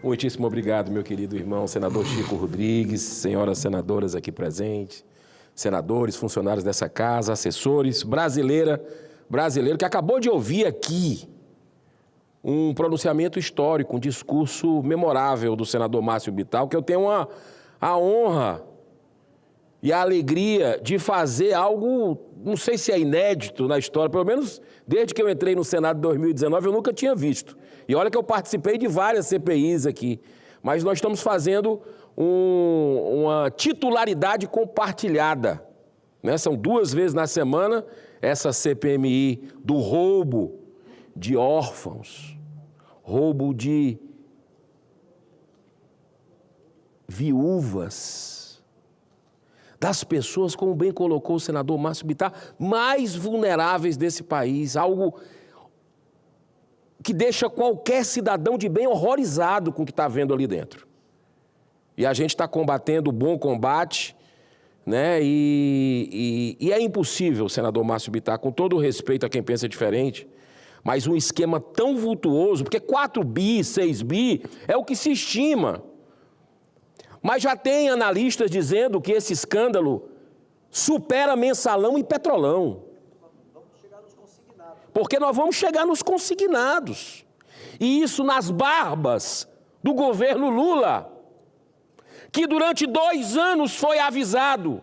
Muitíssimo obrigado, meu querido irmão, senador Chico Rodrigues, senhoras senadoras aqui presentes, senadores, funcionários dessa casa, assessores, brasileiro que acabou de ouvir aqui um pronunciamento histórico, um discurso memorável do senador Márcio Bittar, que eu tenho a honra e a alegria de fazer algo, não sei se é inédito na história, pelo menos desde que eu entrei no Senado em 2019 eu nunca tinha visto. E olha que eu participei de várias CPIs aqui, mas nós estamos fazendo uma titularidade compartilhada, né? São 2 vezes na semana essa CPMI do roubo de órfãos, roubo de viúvas, das pessoas, como bem colocou o senador Márcio Bittar, mais vulneráveis desse país, algo que deixa qualquer cidadão de bem horrorizado com o que está vendo ali dentro. E a gente está combatendo o bom combate, né? E é impossível, senador Márcio Bittar, com todo o respeito a quem pensa diferente, mas um esquema tão vultuoso, porque 4 bi, 6 bi é o que se estima. Mas já tem analistas dizendo que esse escândalo supera mensalão e petrolão. Vamos chegar nos consignados. Porque nós vamos chegar nos consignados. E isso nas barbas do governo Lula, que durante 2 anos foi avisado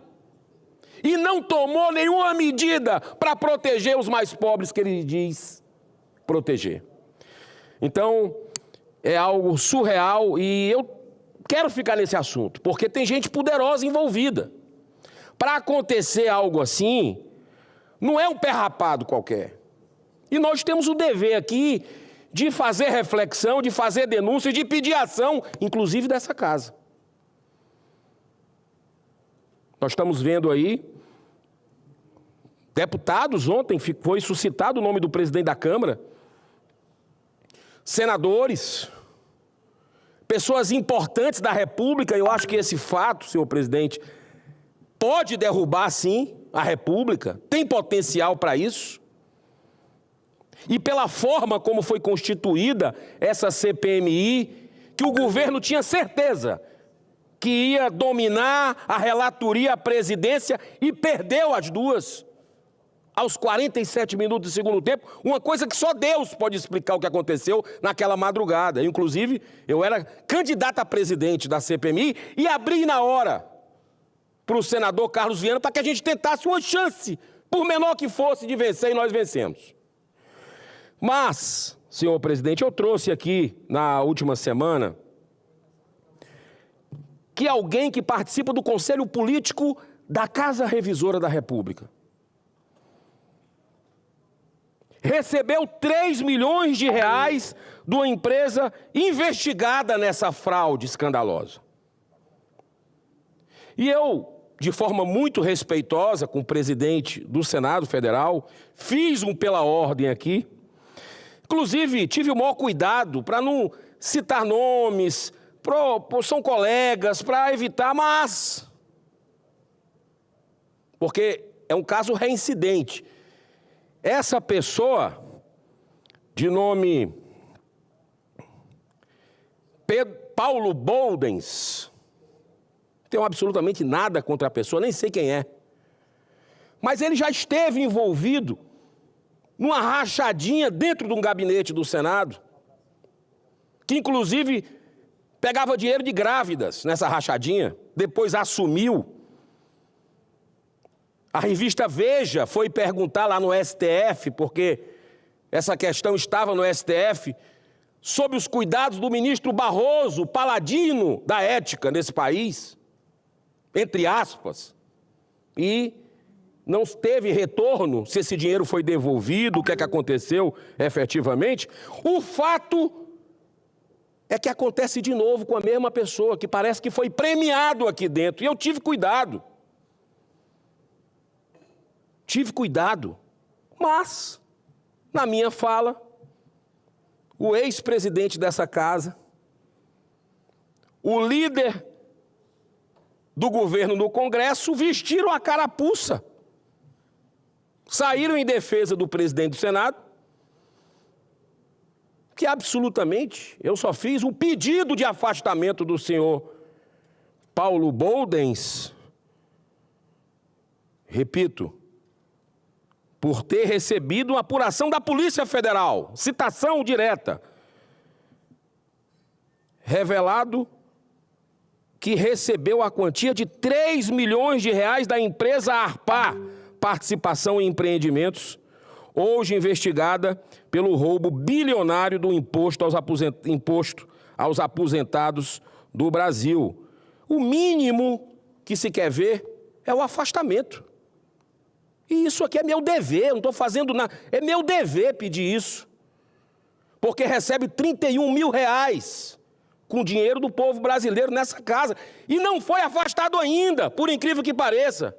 e não tomou nenhuma medida para proteger os mais pobres que ele diz proteger. Então, é algo surreal e eu quero ficar nesse assunto, porque tem gente poderosa envolvida. Para acontecer algo assim, não é um pé rapado qualquer. E nós temos o dever aqui de fazer reflexão, de fazer denúncia, de pedir ação, inclusive dessa casa. Nós estamos vendo aí, deputados, ontem foi suscitado o nome do presidente da Câmara, senadores, pessoas importantes da República. Eu acho que esse fato, senhor presidente, pode derrubar, sim, a República, tem potencial para isso. E pela forma como foi constituída essa CPMI, que o governo tinha certeza que ia dominar a relatoria, a presidência, e perdeu as duas aos 47 minutos do segundo tempo, uma coisa que só Deus pode explicar o que aconteceu naquela madrugada. Inclusive, eu era candidato a presidente da CPMI e abri na hora para o senador Carlos Viana para que a gente tentasse uma chance, por menor que fosse, de vencer, e nós vencemos. Mas, senhor presidente, eu trouxe aqui na última semana que alguém que participa do Conselho Político da Casa Revisora da República recebeu 3 milhões de reais de uma empresa investigada nessa fraude escandalosa. E eu, de forma muito respeitosa com o presidente do Senado Federal, fiz um pela ordem aqui. Inclusive, tive o maior cuidado para não citar nomes, são colegas, para evitar, mas... porque é um caso reincidente. Essa pessoa, de nome Paulo Boldens, não tenho absolutamente nada contra a pessoa, nem sei quem é, mas ele já esteve envolvido numa rachadinha dentro de um gabinete do Senado, que inclusive pegava dinheiro de grávidas nessa rachadinha, depois assumiu. A revista Veja foi perguntar lá no STF, porque essa questão estava no STF, sobre os cuidados do ministro Barroso, paladino da ética nesse país, entre aspas, e não teve retorno, se esse dinheiro foi devolvido, o que é que aconteceu efetivamente. O fato é que acontece de novo com a mesma pessoa, que parece que foi premiado aqui dentro, e eu tive cuidado. Tive cuidado, mas, na minha fala, o ex-presidente dessa casa, o líder do governo no Congresso, vestiram a carapuça, saíram em defesa do presidente do Senado, que absolutamente eu só fiz um pedido de afastamento do senhor Paulo Boldens, repito, por ter recebido uma apuração da Polícia Federal, citação direta, revelado que recebeu a quantia de 3 milhões de reais da empresa Arpar, Participação em Empreendimentos, hoje investigada pelo roubo bilionário do imposto aos aposentados do Brasil. O mínimo que se quer ver é o afastamento. E isso aqui é meu dever, eu não estou fazendo nada. É meu dever pedir isso. Porque recebe 31 mil reais com dinheiro do povo brasileiro nessa casa. E não foi afastado ainda, por incrível que pareça.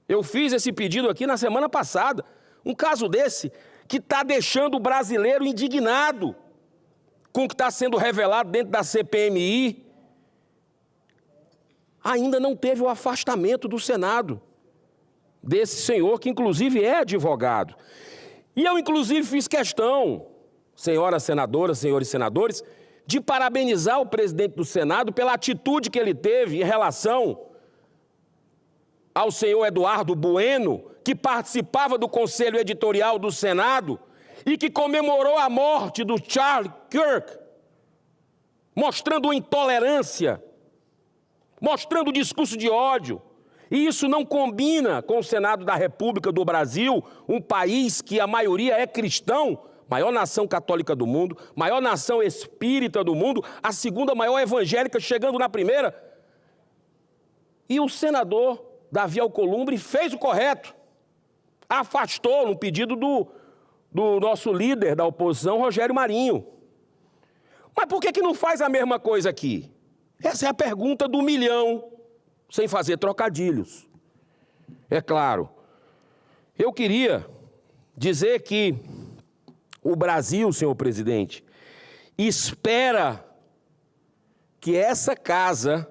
Eu fiz esse pedido aqui na semana passada. Um caso desse que está deixando o brasileiro indignado com o que está sendo revelado dentro da CPMI. Ainda não teve o afastamento do Senado desse senhor, que inclusive é advogado. E eu inclusive fiz questão, senhoras senadoras, senhores senadores, de parabenizar o presidente do Senado pela atitude que ele teve em relação ao senhor Eduardo Bueno, que participava do conselho editorial do Senado e que comemorou a morte do Charlie Kirk, mostrando intolerância, mostrando discurso de ódio. E isso não combina com o Senado da República do Brasil, um país que a maioria é cristão, maior nação católica do mundo, maior nação espírita do mundo, a segunda maior evangélica, chegando na primeira. E o senador Davi Alcolumbre fez o correto, afastou no pedido do nosso líder da oposição, Rogério Marinho. Mas por que não faz a mesma coisa aqui? Essa é a pergunta do milhão, sem fazer trocadilhos. É claro, eu queria dizer que o Brasil, senhor presidente, espera que essa casa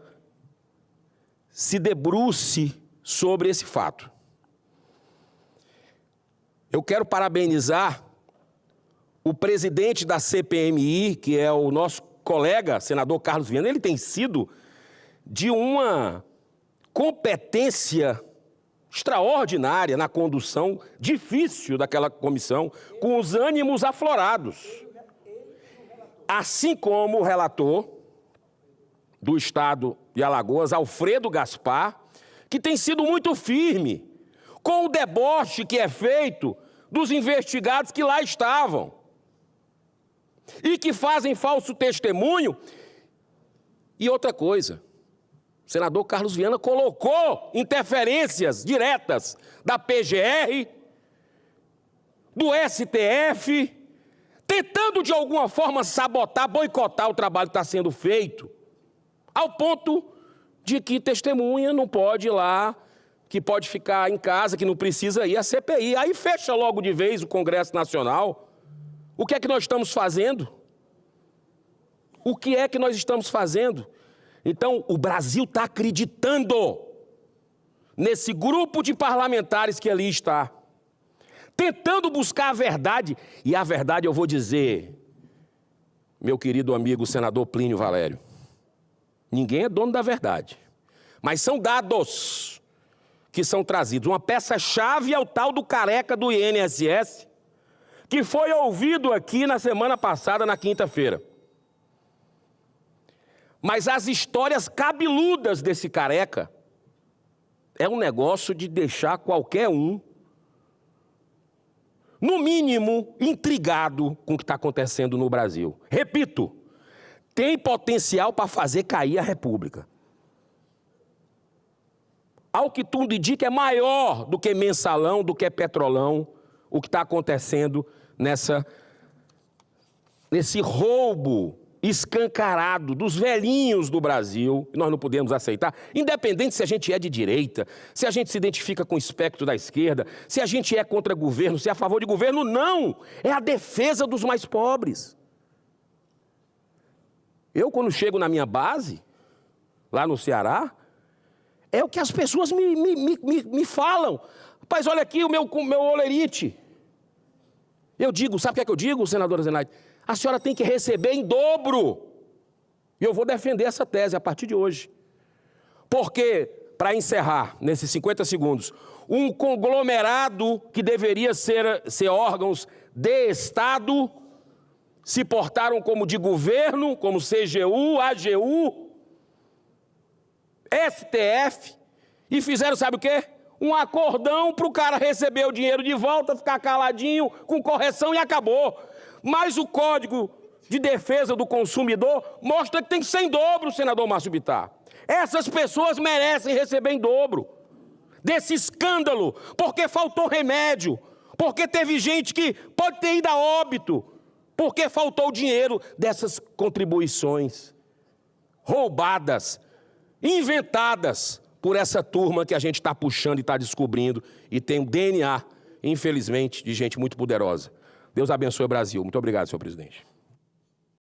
se debruce sobre esse fato. Eu quero parabenizar o presidente da CPMI, que é o nosso colega, senador Carlos Viana. Ele tem sido de uma competência extraordinária na condução difícil daquela comissão, com os ânimos aflorados. Assim como o relator do Estado de Alagoas, Alfredo Gaspar, que tem sido muito firme com o deboche que é feito dos investigados que lá estavam e que fazem falso testemunho. E outra coisa, o senador Carlos Viana colocou interferências diretas da PGR, do STF, tentando de alguma forma sabotar, boicotar o trabalho que está sendo feito, ao ponto de que testemunha não pode ir lá, que pode ficar em casa, que não precisa ir à CPI. Aí fecha logo de vez o Congresso Nacional. O que é que nós estamos fazendo? O que é que nós estamos fazendo? Então, o Brasil está acreditando nesse grupo de parlamentares que ali está, tentando buscar a verdade. E a verdade eu vou dizer, meu querido amigo senador Plínio Valério, ninguém é dono da verdade, mas são dados que são trazidos. Uma peça-chave é o tal do careca do INSS, que foi ouvido aqui na semana passada, na quinta-feira. Mas as histórias cabeludas desse careca é um negócio de deixar qualquer um, no mínimo, intrigado com o que está acontecendo no Brasil. Repito, tem potencial para fazer cair a República. Ao que tudo indica, é maior do que Mensalão, do que Petrolão, o que está acontecendo nesse roubo escancarado dos velhinhos do Brasil, que nós não podemos aceitar, independente se a gente é de direita, se a gente se identifica com o espectro da esquerda, se a gente é contra governo, se é a favor de governo, não! É a defesa dos mais pobres. Eu, quando chego na minha base, lá no Ceará, é o que as pessoas me falam. Rapaz, olha aqui o meu olerite. Eu digo, sabe o que é que eu digo, senadora Zenaide? A senhora tem que receber em dobro. E eu vou defender essa tese a partir de hoje. Porque, para encerrar, nesses 50 segundos, um conglomerado que deveria ser órgãos de Estado se portaram como de governo, como CGU, AGU, STF, e fizeram, sabe o quê? Um acordão para o cara receber o dinheiro de volta, ficar caladinho, com correção e acabou. Mas o Código de Defesa do Consumidor mostra que tem que ser em dobro, senador Márcio Bittar. Essas pessoas merecem receber em dobro desse escândalo, porque faltou remédio, porque teve gente que pode ter ido a óbito, porque faltou o dinheiro dessas contribuições roubadas, inventadas por essa turma que a gente está puxando e está descobrindo, e tem um DNA, infelizmente, de gente muito poderosa. Deus abençoe o Brasil. Muito obrigado, senhor presidente.